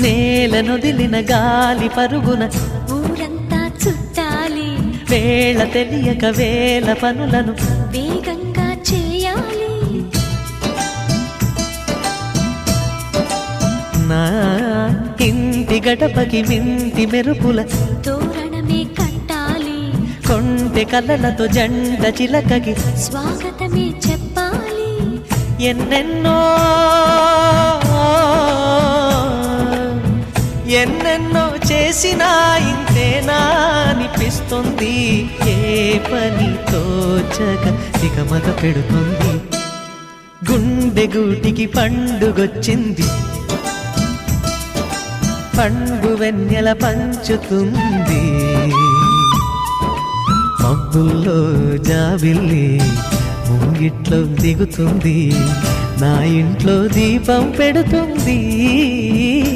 నేలనొదిలిన గాలి పరుగున ఊరంతా చుట్టాలి, వేళ తెలియక వేల పనులను వేగంగా చేయాలి. నా ఇంటి గడపకి మింటి మెరుపుల తోరణమే కట్టాలి, కొంటె కలలతో జంట చిలకకి స్వాగతమే చెప్పాలి. ఎన్నెన్నో ఎన్నెన్నో చేసినా ఇంతేనా అనిపిస్తుంది. ఏ పని తోచక దిగమగ పెడుతుంది. గుండె గూటికి పండుగొచ్చింది, పండు వెన్నెల పంచుతుంది. మబ్బుల్లో జాబిల్లి ముంగిట్లో దిగుతుంది, నా ఇంట్లో దీపం పెడుతుంది.